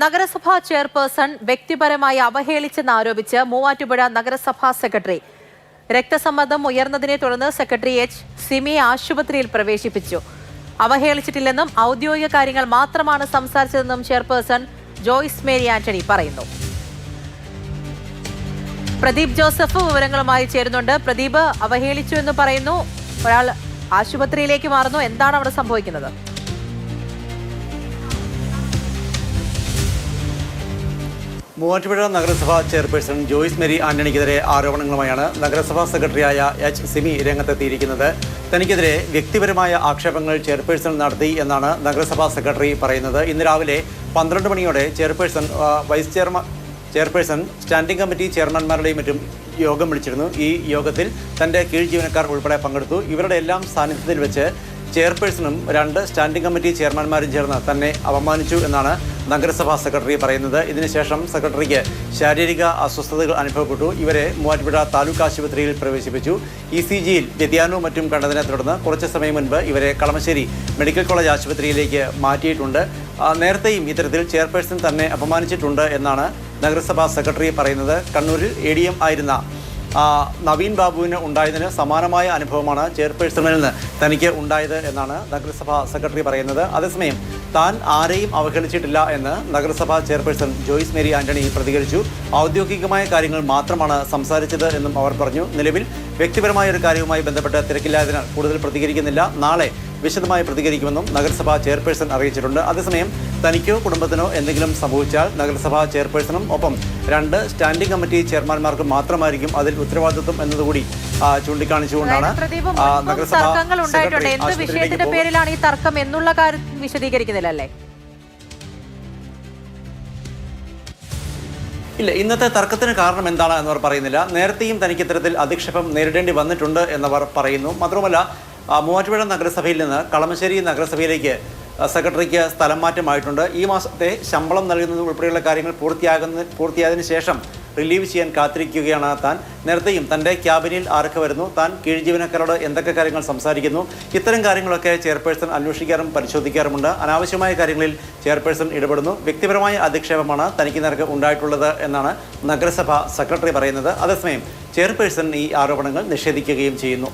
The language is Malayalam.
നഗരസഭാ ചെയർപേഴ്സൺ വ്യക്തിപരമായി അവഹേളിച്ചെന്നാരോപിച്ച് മൂവാറ്റുപുഴ നഗരസഭാ സെക്രട്ടറി രക്തസമ്മർദ്ദം ഉയർന്നതിനെ തുടർന്ന് സെക്രട്ടറി എച്ച് സിമിയെ ആശുപത്രിയിൽ പ്രവേശിപ്പിച്ചു. അവഹേളിച്ചിട്ടില്ലെന്നും ഔദ്യോഗിക കാര്യങ്ങൾ മാത്രമാണ് സംസാരിച്ചതെന്നും ചെയർപേഴ്സൺ ജോയ്സ് മേരി ആന്റണി പറയുന്നു. പ്രദീപ് ജോസഫ് വിവരങ്ങളുമായി ചേരുന്നുണ്ട്. പ്രദീപ്, അവഹേളിച്ചു എന്ന് പറയുന്നു, ഒരാൾ ആശുപത്രിയിലേക്ക് മാറുന്നു, എന്താണ് അവിടെ സംഭവിക്കുന്നത്? മൂവാറ്റുപുഴ നഗരസഭാ ചെയർപേഴ്സൺ ജോയ്സ് മേരി ആന്റണിക്കെതിരെ ആരോപണങ്ങളുമായാണ് നഗരസഭാ സെക്രട്ടറിയായ എച്ച് സിമി രംഗത്തെത്തിയിരിക്കുന്നത്. തനിക്കെതിരെ വ്യക്തിപരമായ ആക്ഷേപങ്ങൾ ചെയർപേഴ്സൺ നടത്തി എന്നാണ് നഗരസഭാ സെക്രട്ടറി പറയുന്നത്. ഇന്ന് രാവിലെ 12 മണിയോടെ ചെയർപേഴ്സൺ സ്റ്റാൻഡിംഗ് കമ്മിറ്റി ചെയർമാൻമാരുടെയും മറ്റും യോഗം വിളിച്ചിരുന്നു. ഈ യോഗത്തിൽ തൻ്റെ കീഴ് ജീവനക്കാർ ഉൾപ്പെടെ പങ്കെടുത്തു. ഇവരുടെ എല്ലാം സാന്നിധ്യത്തിൽ വെച്ച് ചെയർപേഴ്സണും 2 സ്റ്റാൻഡിംഗ് കമ്മിറ്റി ചെയർമാൻമാരും ചേർന്ന് തന്നെ അപമാനിച്ചു എന്നാണ് നഗരസഭാ സെക്രട്ടറി പറയുന്നത്. ഇതിനുശേഷം സെക്രട്ടറിക്ക് ശാരീരിക അസ്വസ്ഥതകൾ അനുഭവപ്പെട്ടു. ഇവരെ മൂവാറ്റുപുഴ താലൂക്ക് ആശുപത്രിയിൽ പ്രവേശിപ്പിച്ചു. ECGയിൽ വ്യതിയാനവും മറ്റും കണ്ടതിനെ തുടർന്ന് കുറച്ച് സമയം മുൻപ് ഇവരെ കളമശ്ശേരി മെഡിക്കൽ കോളേജ് ആശുപത്രിയിലേക്ക് മാറ്റിയിട്ടുണ്ട്. നേരത്തെയും ഇത്തരത്തിൽ ചെയർപേഴ്സൺ തന്നെ അപമാനിച്ചിട്ടുണ്ട് എന്നാണ് നഗരസഭാ സെക്രട്ടറി പറയുന്നത്. കണ്ണൂരിൽ ADM ആയിരുന്ന നവീൻ ബാബുവിന് ഉണ്ടായതിന് സമാനമായ അനുഭവമാണ് ചെയർപേഴ്സണിൽ നിന്ന് തനിക്ക് ഉണ്ടായത് എന്നാണ് നഗരസഭാ സെക്രട്ടറി പറയുന്നത്. അതേസമയം താൻ ആരെയും അവഹേളിച്ചിട്ടില്ല എന്ന് നഗരസഭാ ചെയർപേഴ്സൺ ജോയ്സ് മേരി ആന്റണി പ്രതികരിച്ചു. ഔദ്യോഗികമായ കാര്യങ്ങൾ മാത്രമാണ് സംസാരിച്ചത് എന്നും അവർ പറഞ്ഞു. നിലവിൽ വ്യക്തിപരമായ ഒരു കാര്യവുമായി ബന്ധപ്പെട്ട് തിരക്കില്ലായതിനാൽ കൂടുതൽ പ്രതികരിക്കുന്നില്ല. നാളെ വിശദമായി പ്രതികരിക്കുമെന്നും നഗരസഭാ ചെയർപേഴ്സൺ അറിയിച്ചിട്ടുണ്ട്. അതേസമയം തനിക്കോ കുടുംബത്തിനോ എന്തെങ്കിലും സംഭവിച്ചാൽ നഗരസഭാ ചെയർപേഴ്സണും ഒപ്പം 2 സ്റ്റാൻഡിംഗ് കമ്മിറ്റി ചെയർമാൻമാർക്കും മാത്രമായിരിക്കും അതിൽ ഉത്തരവാദിത്വം എന്നതുകൂടി ചൂണ്ടിക്കാണിച്ചുകൊണ്ടാണ് തർക്കങ്ങൾ ഉണ്ടായിട്ടുണ്ട്. എന്ത് വിഷയത്തിന്റെ പേരിലാണ് ഈ തർക്കം എന്നുള്ള കാര്യം വിശദീകരിക്കുന്നില്ലല്ലേ? ഇല്ല, ഇന്നത്തെ തർക്കത്തിന് കാരണം എന്താണ് എന്നവർ പറയുന്നില്ല. നേരത്തെയും തനിക്ക് ഇത്തരത്തിൽ അധിക്ഷേപം നേരിടേണ്ടി വന്നിട്ടുണ്ട് എന്നവർ പറയുന്നു. മാത്രമല്ല, മൂവാറ്റുപുഴ നഗരസഭയിൽ നിന്ന് കളമശ്ശേരി നഗരസഭയിലേക്ക് സെക്രട്ടറിക്ക് സ്ഥലം മാറ്റമായിട്ടുണ്ട്. ഈ മാസത്തെ ശമ്പളം നൽകുന്നത് ഉൾപ്പെടെയുള്ള കാര്യങ്ങൾ പൂർത്തിയായതിനു ശേഷം റിലീവ് ചെയ്യാൻ കാത്തിരിക്കുകയാണ് താൻ. നേരത്തെയും തൻ്റെ ക്യാബിനിൽ ആരൊക്കെ വരുന്നു, താൻ കീഴ് ജീവനക്കാരോട് എന്തൊക്കെ കാര്യങ്ങൾ സംസാരിക്കുന്നു, ഇത്തരം കാര്യങ്ങളൊക്കെ ചെയർപേഴ്സൺ അന്വേഷിക്കാറും പരിശോധിക്കാറുമുണ്ട്. അനാവശ്യമായ കാര്യങ്ങളിൽ ചെയർപേഴ്സൺ ഇടപെടുന്നു. വ്യക്തിപരമായ അധിക്ഷേപമാണ് തനിക്ക് നേർക്ക് ഉണ്ടായിട്ടുള്ളത് എന്നാണ് നഗരസഭ സെക്രട്ടറി പറയുന്നത്. അതേസമയം ചെയർപേഴ്സൺ ഈ ആരോപണങ്ങൾ നിഷേധിക്കുകയും ചെയ്യുന്നു.